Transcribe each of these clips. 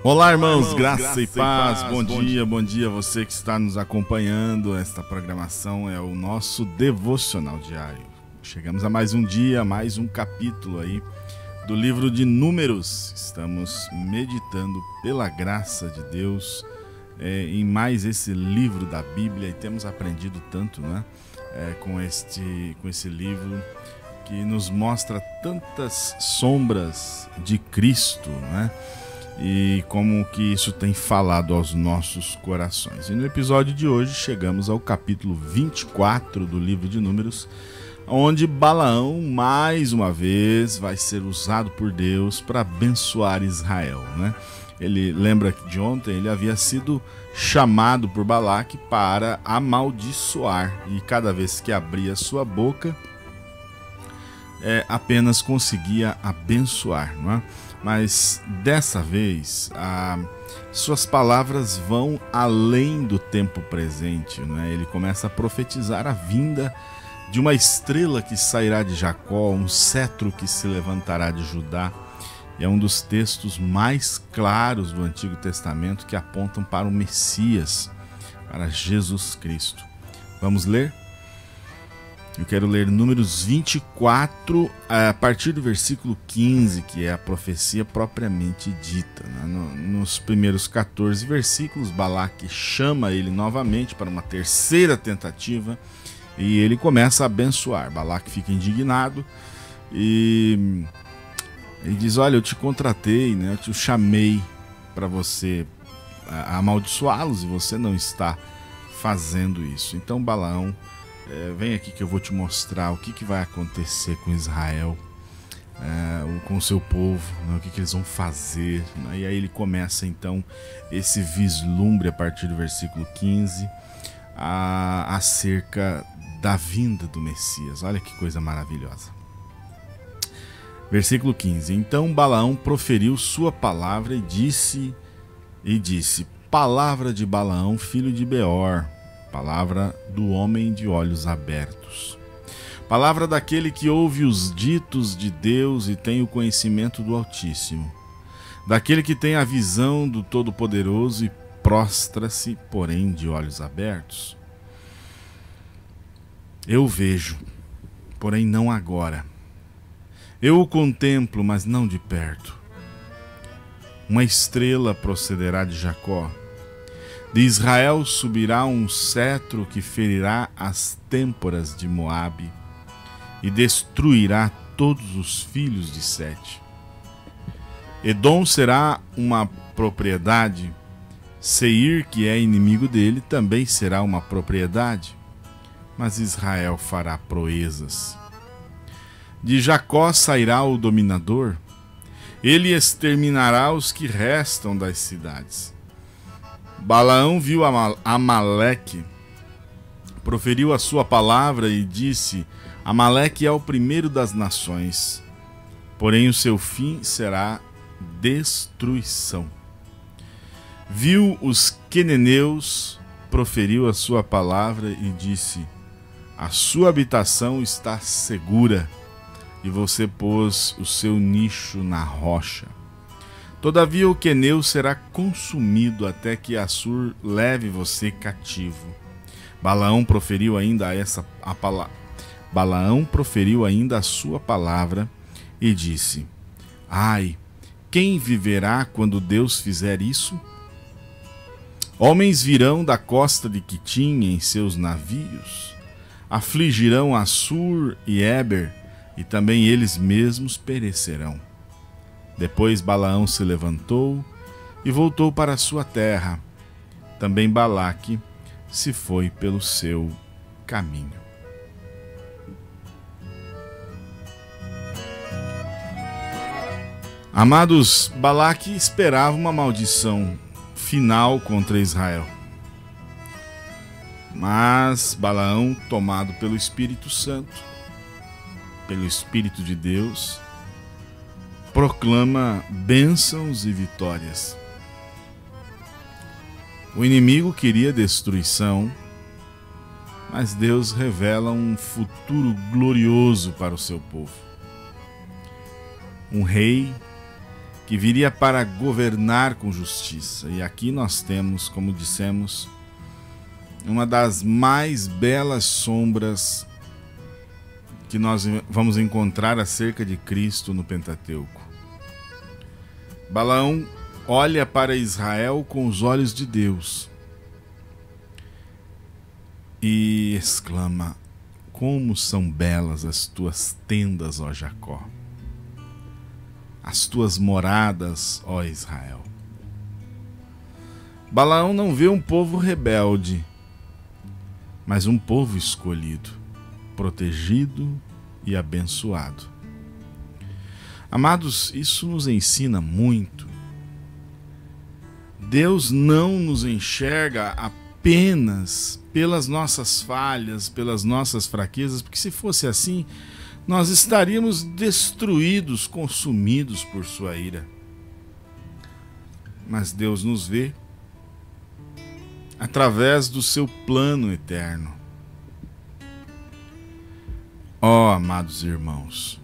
Olá, irmãos, graça e paz. Bom dia você que está nos acompanhando. Esta programação é o nosso devocional diário. Chegamos a mais um dia, mais um capítulo aí do livro de Números. Estamos meditando pela graça de Deus em mais esse livro da Bíblia e temos aprendido tanto, né? Com esse livro que nos mostra tantas sombras de Cristo, né? E como que isso tem falado aos nossos corações. E no episódio de hoje chegamos ao capítulo 24 do livro de Números, onde Balaão mais uma vez vai ser usado por Deus para abençoar Israel, né? Ele lembra que de ontem ele havia sido chamado por Balaque para amaldiçoar, e cada vez que abria sua boca apenas conseguia abençoar, não é? Mas dessa vez suas palavras vão além do tempo presente, né? Ele começa a profetizar a vinda de uma estrela que sairá de Jacó, um cetro que se levantará de Judá. E é um dos textos mais claros do Antigo Testamento que apontam para o Messias, para Jesus Cristo. Vamos ler? Eu quero ler Números 24, a partir do versículo 15, que é a profecia propriamente dita, né? Nos primeiros 14 versículos, Balaque chama ele novamente para uma terceira tentativa e ele começa a abençoar. Balaque fica indignado e diz: olha, eu te contratei, né? Eu te chamei para você amaldiçoá-los e você não está fazendo isso. Então Balaão, vem aqui que eu vou te mostrar o que vai acontecer com Israel, com o seu povo, né, o que eles vão fazer, né? E aí ele começa então esse vislumbre a partir do versículo 15 acerca da vinda do Messias. Olha que coisa maravilhosa. Versículo 15: Então Balaão proferiu sua palavra e disse: palavra de Balaão, filho de Beor, palavra do homem de olhos abertos, palavra daquele que ouve os ditos de Deus e tem o conhecimento do Altíssimo, daquele que tem a visão do Todo-Poderoso e prostra-se, porém, de olhos abertos. Eu vejo, porém não agora. Eu o contemplo, mas não de perto. Uma estrela procederá de Jacó. De Israel subirá um cetro que ferirá as têmporas de Moabe e destruirá todos os filhos de Sete. Edom será uma propriedade, Seir, que é inimigo dele, também será uma propriedade, mas Israel fará proezas. De Jacó sairá o dominador, ele exterminará os que restam das cidades. Balaão viu Amaleque, proferiu a sua palavra e disse: Amaleque é o primeiro das nações, porém o seu fim será destruição. Viu os queneneus, proferiu a sua palavra e disse: a sua habitação está segura, e você pôs o seu nicho na rocha. Todavia o queneu será consumido até que Assur leve você cativo. Balaão proferiu ainda a sua palavra e disse: ai, quem viverá quando Deus fizer isso? Homens virão da costa de Quitim em seus navios, afligirão Assur e Éber, e também eles mesmos perecerão. Depois Balaão se levantou e voltou para a sua terra. Também Balaque se foi pelo seu caminho. Amados, Balaque esperava uma maldição final contra Israel. Mas Balaão, tomado pelo Espírito Santo, pelo Espírito de Deus, proclama bênçãos e vitórias. O inimigo queria destruição, mas Deus revela um futuro glorioso para o seu povo. Um rei que viria para governar com justiça. E aqui nós temos, como dissemos, uma das mais belas sombras que nós vamos encontrar acerca de Cristo no Pentateuco. Balaão olha para Israel com os olhos de Deus e exclama: como são belas as tuas tendas, ó Jacó, as tuas moradas, ó Israel. Balaão não vê um povo rebelde, mas um povo escolhido, protegido e abençoado. Amados, isso nos ensina muito. Deus não nos enxerga apenas pelas nossas falhas, pelas nossas fraquezas, porque se fosse assim, nós estaríamos destruídos, consumidos por sua ira. Mas Deus nos vê através do seu plano eterno. Ó, amados irmãos,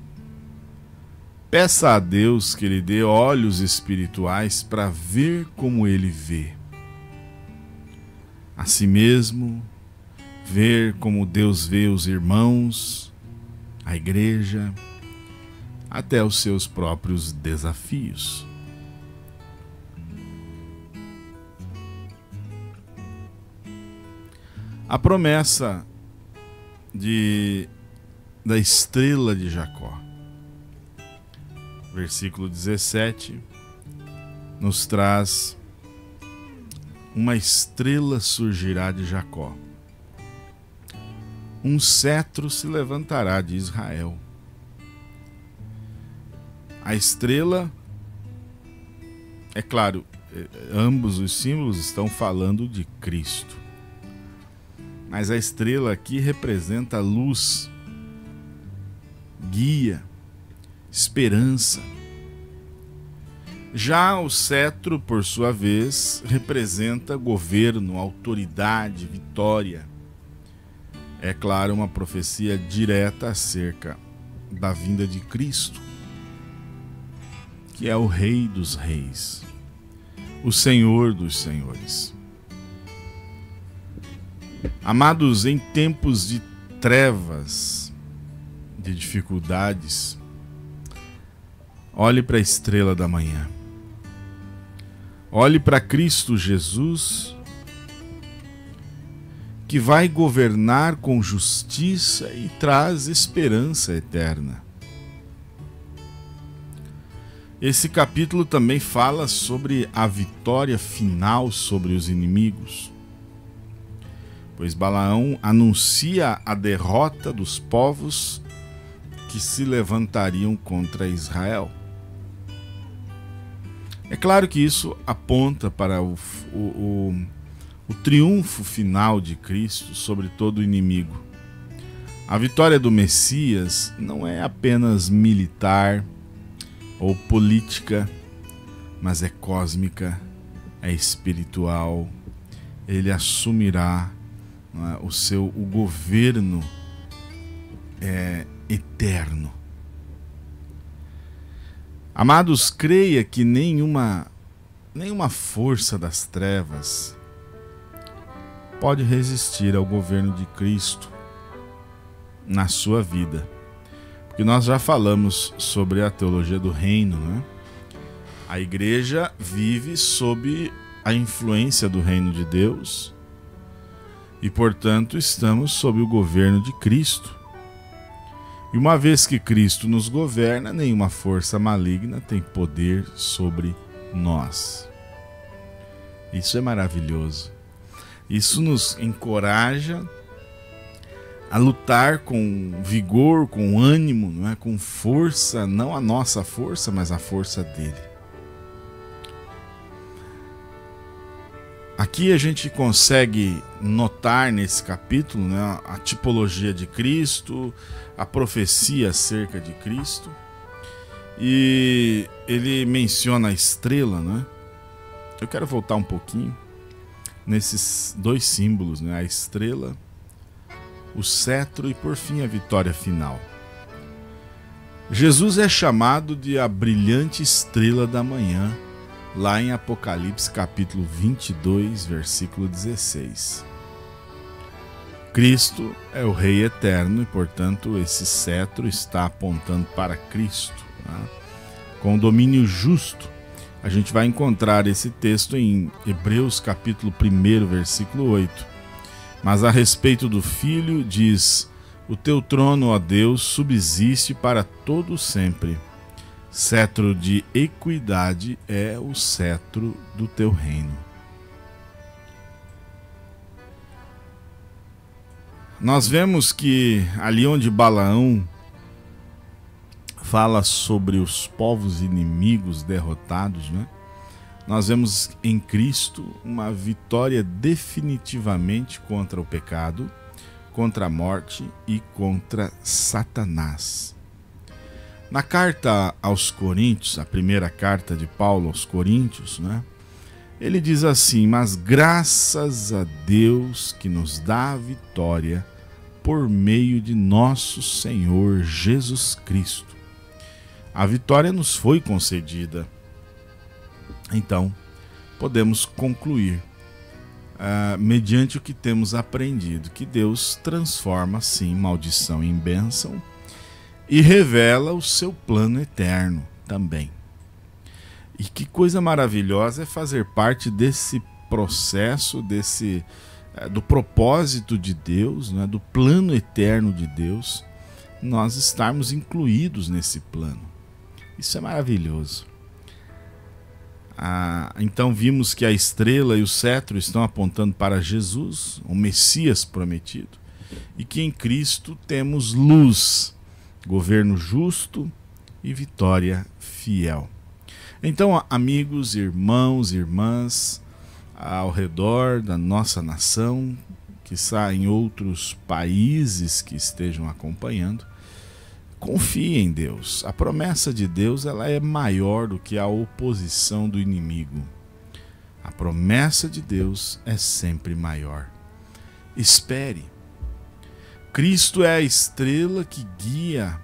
peça a Deus que lhe dê olhos espirituais para ver como Ele vê a si mesmo, ver como Deus vê os irmãos, a igreja, até os seus próprios desafios. A promessa da estrela de Jacó, versículo 17, nos traz: uma estrela surgirá de Jacó, um cetro se levantará de Israel. A estrela, é claro, ambos os símbolos estão falando de Cristo, mas a estrela aqui representa luz, guia, esperança. Já o cetro, por sua vez, representa governo, autoridade, vitória. É claro, uma profecia direta acerca da vinda de Cristo, que é o Rei dos Reis, o Senhor dos Senhores. Amados, em tempos de trevas, de dificuldades, olhe para a estrela da manhã. Olhe para Cristo Jesus, que vai governar com justiça e traz esperança eterna. Esse capítulo também fala sobre a vitória final sobre os inimigos, pois Balaão anuncia a derrota dos povos que se levantariam contra Israel. É claro que isso aponta para o triunfo final de Cristo sobre todo inimigo. A vitória do Messias não é apenas militar ou política, mas é cósmica, é espiritual. Ele assumirá o governo eterno. Amados, creia que nenhuma força das trevas pode resistir ao governo de Cristo na sua vida. Porque nós já falamos sobre a teologia do reino, né? A igreja vive sob a influência do reino de Deus e, portanto, estamos sob o governo de Cristo. E uma vez que Cristo nos governa, nenhuma força maligna tem poder sobre nós. Isso é maravilhoso. Isso nos encoraja a lutar com vigor, com ânimo, não é? Com força, não a nossa força, mas a força dele. Aqui a gente consegue notar nesse capítulo, né, a tipologia de Cristo, a profecia acerca de Cristo. E ele menciona a estrela, né? Eu quero voltar um pouquinho nesses dois símbolos, né? A estrela, o cetro e por fim a vitória final. Jesus é chamado de a brilhante estrela da manhã, lá em Apocalipse capítulo 22, versículo 16. Cristo é o Rei eterno e, portanto, esse cetro está apontando para Cristo, né? Com domínio justo. A gente vai encontrar esse texto em Hebreus capítulo 1, versículo 8. Mas a respeito do Filho diz: o teu trono, ó Deus, subsiste para todo sempre. Cetro de equidade é o cetro do teu reino. Nós vemos que ali onde Balaão fala sobre os povos inimigos derrotados, né? Nós vemos em Cristo uma vitória definitivamente contra o pecado, contra a morte e contra Satanás. Na carta aos Coríntios, a primeira carta de Paulo aos Coríntios, né? Ele diz assim: mas graças a Deus que nos dá a vitória por meio de nosso Senhor Jesus Cristo. A vitória nos foi concedida. Então, podemos concluir, mediante o que temos aprendido, que Deus transforma, sim, maldição em bênção e revela o seu plano eterno também. E que coisa maravilhosa é fazer parte desse processo, do propósito de Deus, né, do plano eterno de Deus, nós estarmos incluídos nesse plano. Isso é maravilhoso. Então vimos que a estrela e o cetro estão apontando para Jesus, o Messias prometido, e que em Cristo temos luz, governo justo e vitória fiel. Então, amigos, irmãos, irmãs, ao redor da nossa nação, quiçá em outros países que estejam acompanhando, confie em Deus. A promessa de Deus, ela é maior do que a oposição do inimigo. A promessa de Deus é sempre maior. Espere. Cristo é a estrela que guia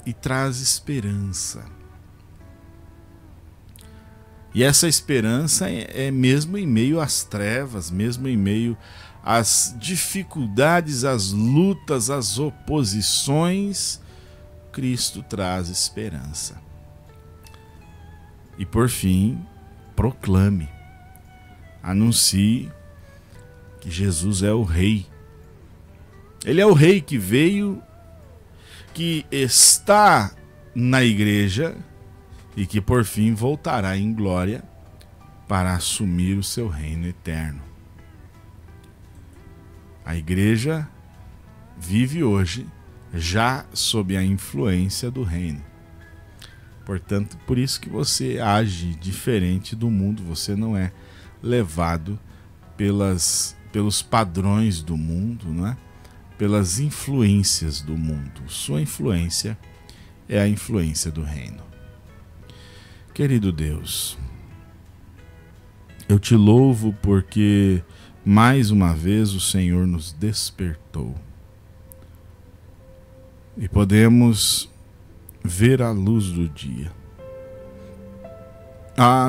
e traz esperança. E essa esperança é mesmo em meio às trevas, mesmo em meio às dificuldades, às lutas, às oposições, Cristo traz esperança. E por fim, proclame, anuncie que Jesus é o Rei. Ele é o Rei que veio, que está na igreja e que por fim voltará em glória para assumir o seu reino eterno. A igreja vive hoje já sob a influência do reino. Portanto, por isso que você age diferente do mundo, você não é levado pelos padrões do mundo, não é? Pelas influências do mundo. Sua influência é a influência do reino. Querido Deus, eu te louvo porque mais uma vez o Senhor nos despertou e podemos ver a luz do dia.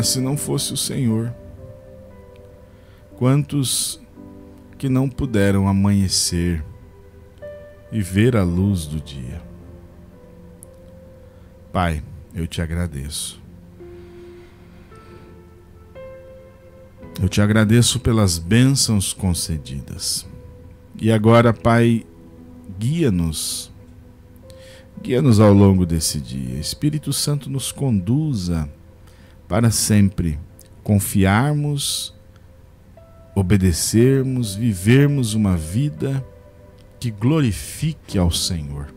Se não fosse o Senhor, quantos que não puderam amanhecer e ver a luz do dia. Pai, eu te agradeço. Eu te agradeço pelas bênçãos concedidas. E agora, Pai, guia-nos ao longo desse dia. Espírito Santo, nos conduza para sempre confiarmos, obedecermos, vivermos uma vida que glorifique ao Senhor.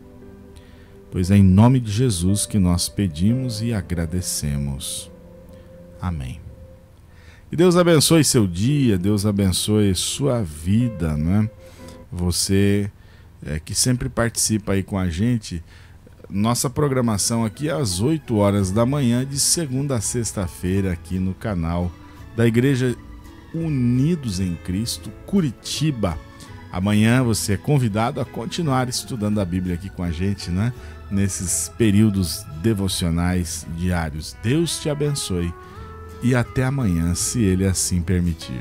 Pois é em nome de Jesus que nós pedimos e agradecemos. Amém. E Deus abençoe seu dia, Deus abençoe sua vida, né? Você que sempre participa aí com a gente. Nossa programação aqui é às 8 horas da manhã, de segunda a sexta-feira, aqui no canal da Igreja Unidos em Cristo, Curitiba, Amanhã você é convidado a continuar estudando a Bíblia aqui com a gente, né? Nesses períodos devocionais diários. Deus te abençoe e até amanhã, se Ele assim permitir.